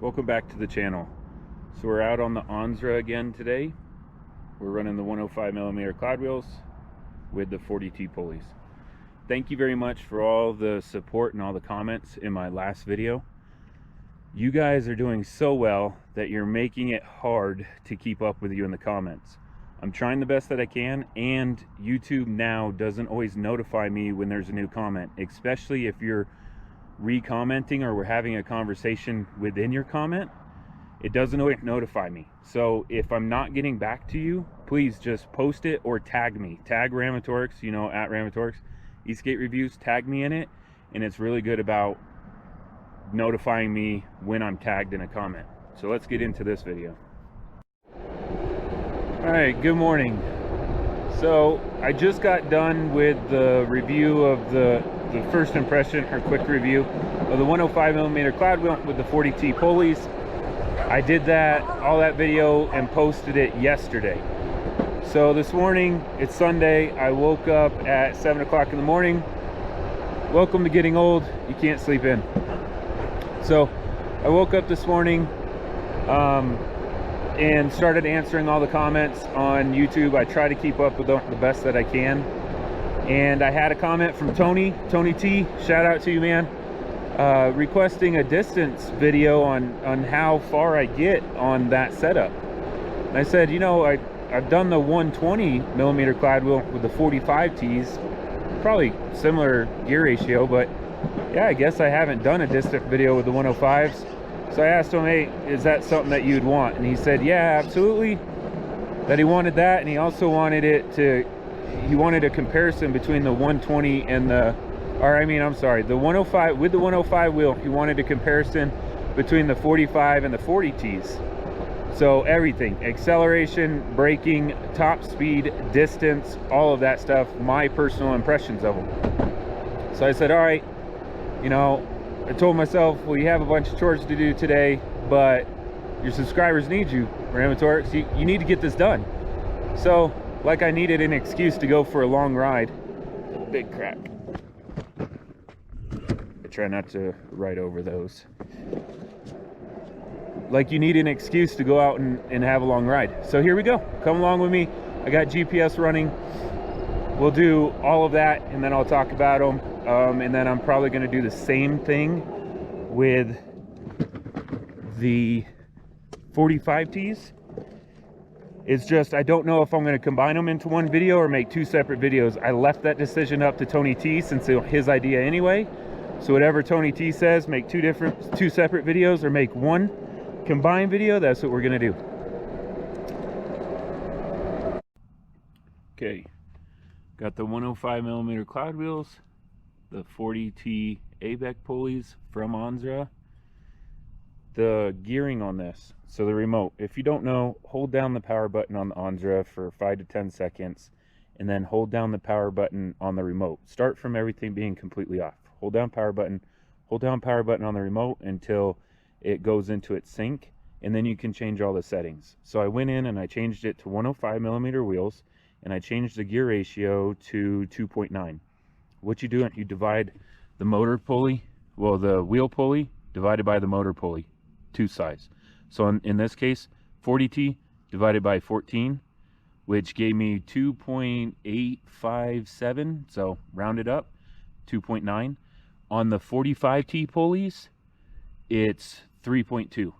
Welcome back to the channel. So we're out on the Onsra again today. We're running the 105mm cloud wheels with the 40T pulleys. Thank you very much for all the support and all the comments in my last video. You guys are doing so well that you're making it hard to keep up with you in the comments. I'm trying the best that I can, and YouTube now doesn't always notify me when there's a new comment, especially if you're re-commenting or we're having a conversation within your comment. It doesn't always notify me. So if I'm not getting back to you, please just post it or tag me. Tag Ramatorix, you know, at Ramatorix, Eastgate Reviews, tag me in it, and it's really good about notifying me when I'm tagged in a comment. So let's get into this video. All right, good morning. So I just got done with the review of the first impression, or quick review of the 105mm cloud wheel with the 40T pulleys. I did that, all that video, and posted it yesterday. So this morning, it's Sunday, I woke up at 7 o'clock in the morning. Welcome to getting old, you can't sleep in. So I woke up this morning and started answering all the comments on YouTube. I try to keep up with them the best that I can. And I had a comment from Tony T, shout out to you, man, requesting a distance video on how far I get on that setup. And I said, you know, I've done the 120mm cloud wheel with the 45Ts, probably similar gear ratio, but yeah, I guess I haven't done a distant video with the 105s. So I asked him, hey, is that something that you'd want? And he said, yeah, absolutely, that he wanted that, and he also wanted he wanted a comparison between the 120 and the 105, with the 105 wheel. He wanted a comparison between the 45 and the 40Ts. So everything, acceleration, braking, top speed, distance, all of that stuff, my personal impressions of them. So I said, all right, you know, I told myself, well, you have a bunch of chores to do today, but your subscribers need you, Ramatorix. You need to get this done. So, like I needed an excuse to go for a long ride. Big crack. I try not to ride over those. Like you need an excuse to go out and have a long ride. So here we go. Come along with me. I got GPS running. We'll do all of that, and then I'll talk about them. And then I'm probably going to do the same thing with the 45Ts. It's just, I don't know if I'm going to combine them into one video or make two separate videos. I left that decision up to Tony T, since it's his idea anyway. So whatever Tony T says, make two separate videos or make one combined video, that's what we're going to do. Okay, got the 105mm cloud wheels, the 40T ABEC pulleys from Onsra. The gearing on this, so the remote, if you don't know, hold down the power button on the Onsra for 5 to 10 seconds, and then hold down the power button on the remote. Start from everything being completely off. Hold down power button on the remote until it goes into its sync, and then you can change all the settings. So I went in and I changed it to 105mm wheels, and I changed the gear ratio to 2.9. What you do, you divide the motor pulley, well, the wheel pulley divided by the motor pulley, two sides. So in this case, 40T divided by 14, which gave me 2.857, so rounded up, 2.9. On the 45T pulleys, it's 3.2.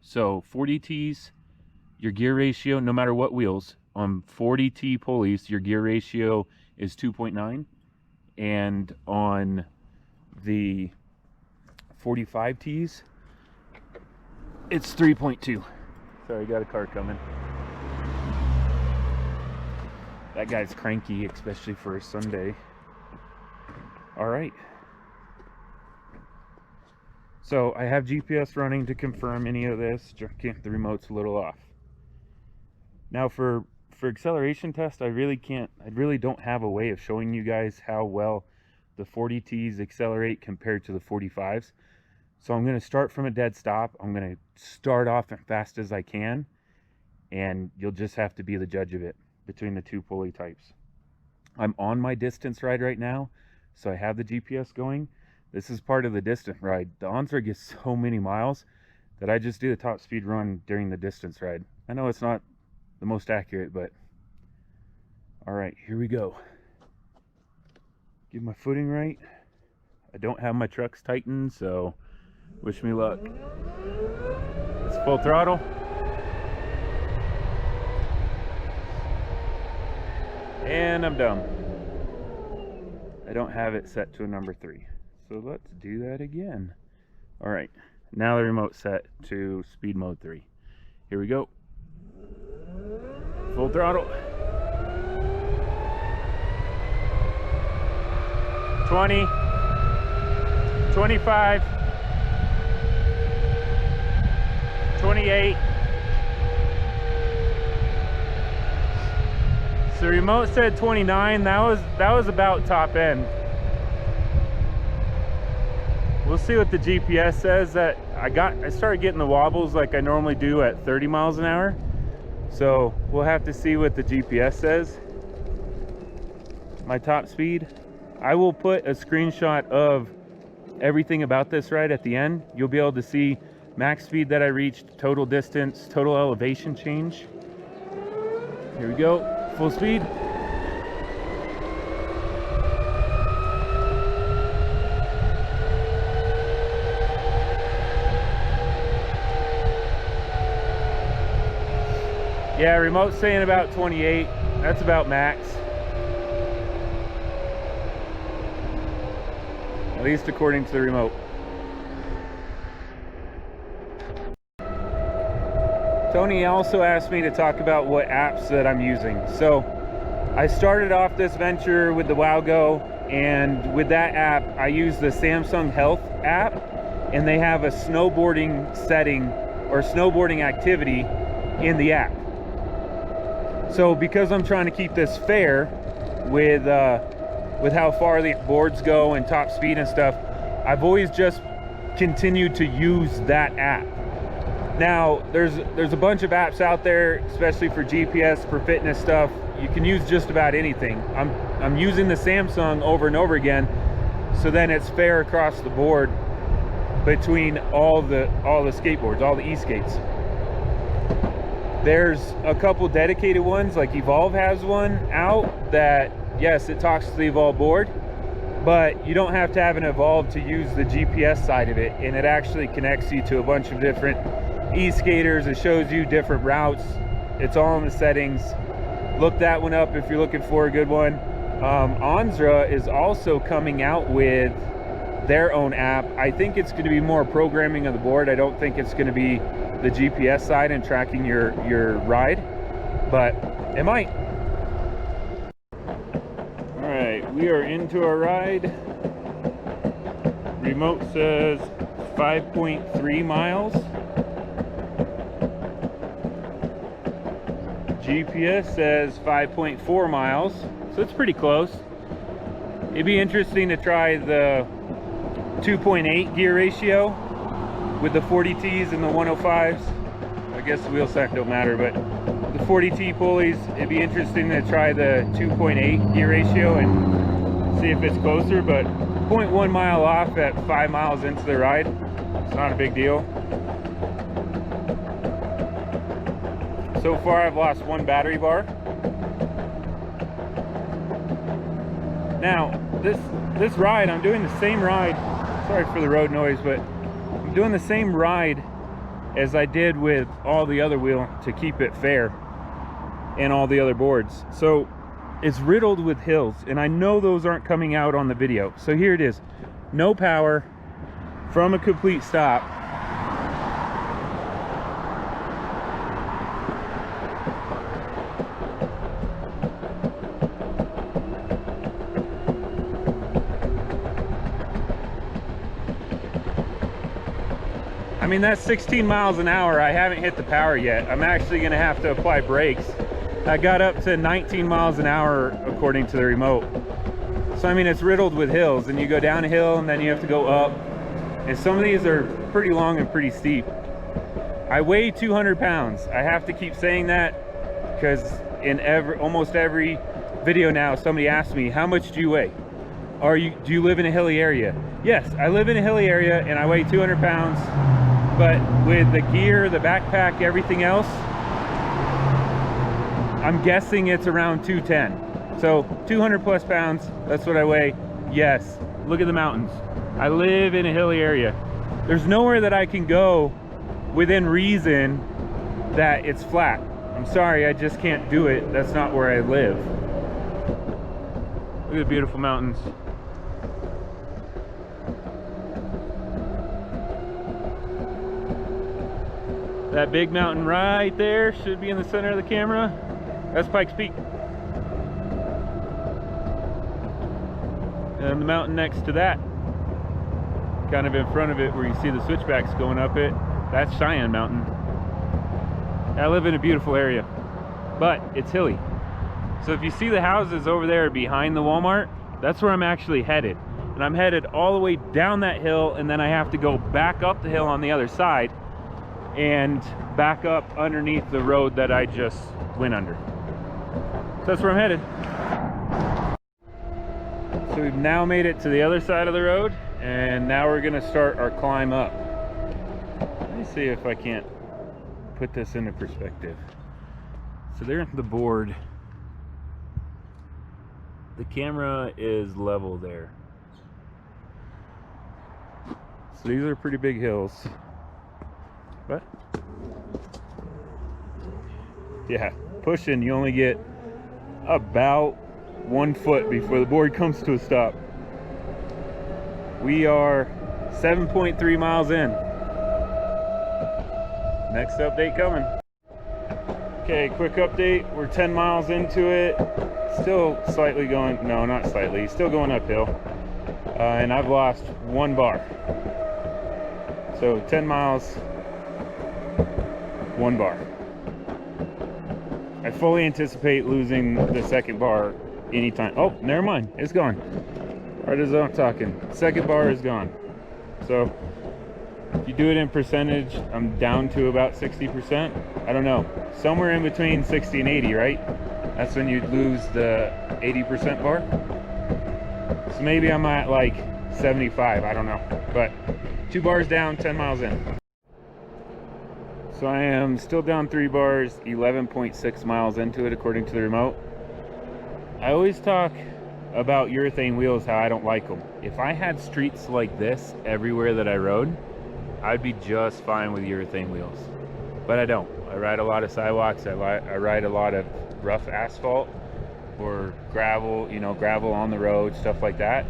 So 40Ts, your gear ratio, no matter what wheels, on 40T pulleys, your gear ratio is 2.9. And on the 45Ts, it's 3.2. Sorry, got a car coming. That guy's cranky, especially for a Sunday. All right. So I have GPS running to confirm any of this. The remote's a little off. Now for acceleration test, I really don't have a way of showing you guys how well the 40Ts accelerate compared to the 45s. So I'm going to start from a dead stop. I'm going to start off as fast as I can, and you'll just have to be the judge of it between the two pulley types. I'm on my distance ride right now, so I have the GPS going. This is part of the distance ride. The Onsra gets so many miles that I just do the top speed run during the distance ride. I know it's not the most accurate, but all right, here we go. Get my footing right. I don't have my trucks tightened, so wish me luck. It's full throttle. And I'm done. I don't have it set to a number 3. So let's do that again. All right, now the remote set to speed mode 3. Here we go. Full throttle. 20, 25, 28. So the remote said 29. That was about top end. We'll see what the GPS says. That I started getting the wobbles like I normally do at 30 miles an hour. So we'll have to see what the GPS says. My top speed. I will put a screenshot of everything about this ride at the end. You'll be able to see max speed that I reached, total distance, total elevation change. Here we go, full speed. Yeah, remote's saying about 28. That's about max. At least according to the remote. Tony also asked me to talk about what apps that I'm using. So I started off this venture with the WowGo, and with that app I use the Samsung Health app, and they have a snowboarding setting or snowboarding activity in the app. So because I'm trying to keep this fair with how far the boards go and top speed and stuff, I've always just continued to use that app. Now there's a bunch of apps out there, especially for GPS, for fitness stuff. You can use just about anything. I'm using the Samsung over and over again, so then it's fair across the board between all the skateboards, all the e-skates. There's a couple dedicated ones, like Evolve has one out that, yes, it talks to the Evolve board, but you don't have to have an Evolve to use the GPS side of it, and it actually connects you to a bunch of different e-skaters. It shows you different routes. It's all in the settings. Look that one up if you're looking for a good one. Onsra is also coming out with their own app. I think it's going to be more programming of the board. I don't think it's going to be the GPS side and tracking your ride, but it might. All right, we are into our ride. Remote says 5.3 miles. GPS says 5.4 miles, so it's pretty close. It'd be interesting to try the 2.8 gear ratio with the 40Ts and the 105s. I guess the wheel set don't matter, but the 40T pulleys, it'd be interesting to try the 2.8 gear ratio and see if it's closer, but 0.1 mile off at 5 miles into the ride, it's not a big deal. So far I've lost 1 battery bar. Now this ride, I'm doing the same ride, sorry for the road noise, but I'm doing the same ride as I did with all the other wheel to keep it fair and all the other boards. So it's riddled with hills, and I know those aren't coming out on the video. So here it is, no power from a complete stop. I mean, that's 16 miles an hour. I haven't hit the power yet. I'm actually gonna have to apply brakes. I got up to 19 miles an hour according to the remote. So I mean, it's riddled with hills, and you go down a hill and then you have to go up. And some of these are pretty long and pretty steep. I weigh 200 pounds. I have to keep saying that because in almost every video now, somebody asks me, how much do you weigh? Do you live in a hilly area? Yes, I live in a hilly area and I weigh 200 pounds. but with the gear, the backpack, everything else, I'm guessing it's around 210. So 200 plus pounds, that's what I weigh. Yes, look at the mountains. I live in a hilly area. There's nowhere that I can go within reason that it's flat. I'm sorry, I just can't do it. That's not where I live. Look at the beautiful mountains. That big mountain right there should be in the center of the camera. That's Pikes Peak. And the mountain next to that, kind of in front of it where you see the switchbacks going up it, that's Cheyenne Mountain. I live in a beautiful area, but it's hilly. So if you see the houses over there behind the Walmart, that's where I'm actually headed. And I'm headed all the way down that hill, and then I have to go back up the hill on the other side and back up underneath the road that I just went under. So that's where I'm headed. So we've now made it to the other side of the road, and now we're gonna start our climb up. Let me see if I can't put this into perspective. So there's the board. The camera is level there. So these are pretty big hills. But yeah, pushing, you only get about 1 foot before the board comes to a stop. We are 7.3 miles in. Next update coming. Okay, quick update. We're 10 miles into it. Still slightly going, no, not slightly, still going uphill. And I've lost 1 bar. So 10 miles, 1 bar. I fully anticipate losing the second bar anytime. Oh, never mind, it's gone. Right as I'm talking, second bar is gone. So if you do it in percentage, I'm down to about 60%. I don't know, somewhere in between 60 and 80, right? That's when you'd lose the 80% bar. So maybe I'm at like 75, I don't know. But 2 bars down, 10 miles in. So I am still down 3 bars, 11.6 miles into it according to the remote. I always talk about urethane wheels, how I don't like them. If I had streets like this everywhere that I rode, I'd be just fine with urethane wheels. But I don't. I ride a lot of sidewalks, I ride a lot of rough asphalt or gravel, you know, gravel on the road, stuff like that.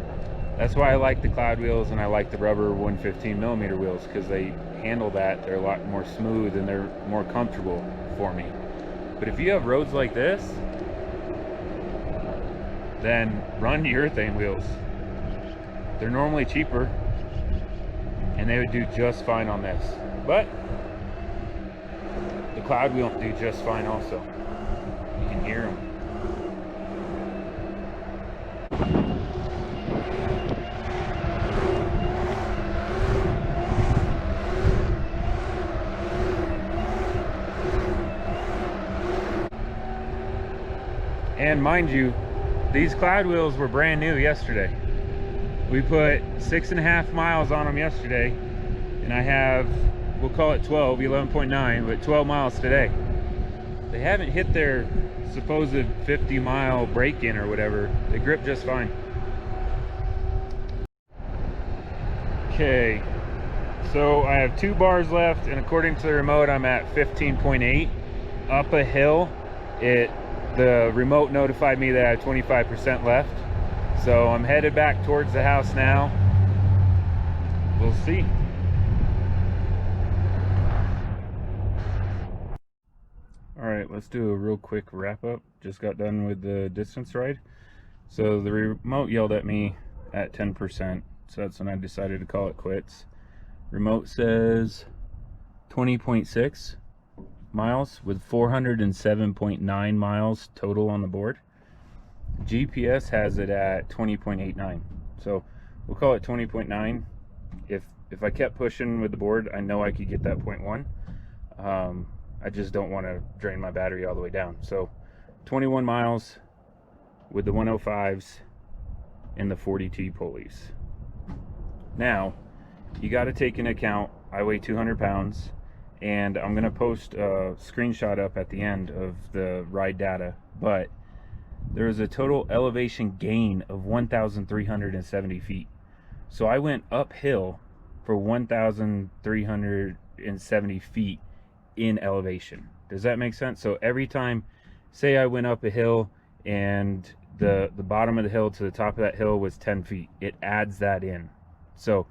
That's why I like the cloud wheels and I like the rubber 115mm wheels, because they handle that. They're a lot more smooth and they're more comfortable for me. But if you have roads like this, then run urethane wheels. They're normally cheaper and they would do just fine on this. But the cloud wheel do just fine also. You can hear them. And mind you, these cloud wheels were brand new yesterday. We put 6.5 miles on them yesterday, and I have, we'll call it 11.9, but 12 miles today. They haven't hit their supposed 50-mile break-in or whatever. They grip just fine. Okay, so I have 2 bars left, and according to the remote, I'm at 15.8. Up a hill, the remote notified me that I have 25% left. So I'm headed back towards the house now. We'll see. All right, let's do a real quick wrap up. Just got done with the distance ride. So the remote yelled at me at 10%. So that's when I decided to call it quits. Remote says 20.6 miles with 407.9 miles total on the board. GPS has it at 20.89, so we'll call it 20.9. If I kept pushing with the board, I know I could get that 0.1. I just don't want to drain my battery all the way down. So 21 miles with the 105s and the 40T pulleys. Now you got to take into account I weigh 200 pounds, and I'm gonna post a screenshot up at the end of the ride data, but there was a total elevation gain of 1,370 feet. So I went uphill for 1,370 feet in elevation. Does that make sense? So every time, say I went up a hill and the bottom of the hill to the top of that hill was 10 feet, it adds that in. So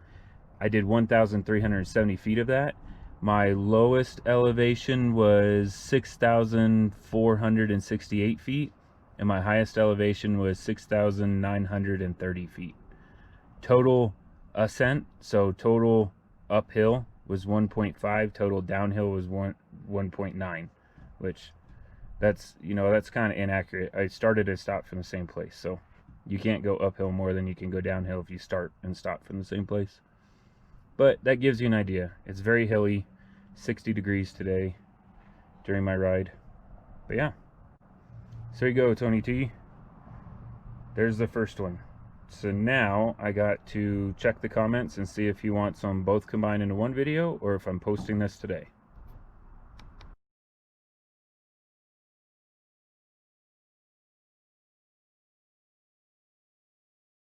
I did 1,370 feet of that. My lowest elevation was 6,468 feet, and my highest elevation was 6,930 feet. Total ascent, so total uphill was 1.5, total downhill was 1.9, which that's, you know, that's kind of inaccurate. I started and stopped from the same place, so you can't go uphill more than you can go downhill if you start and stop from the same place. But that gives you an idea. It's very hilly, 60 degrees today during my ride. But yeah, so there you go, Tony T. There's the first one. So now I got to check the comments and see if he wants them both combined into one video or if I'm posting this today.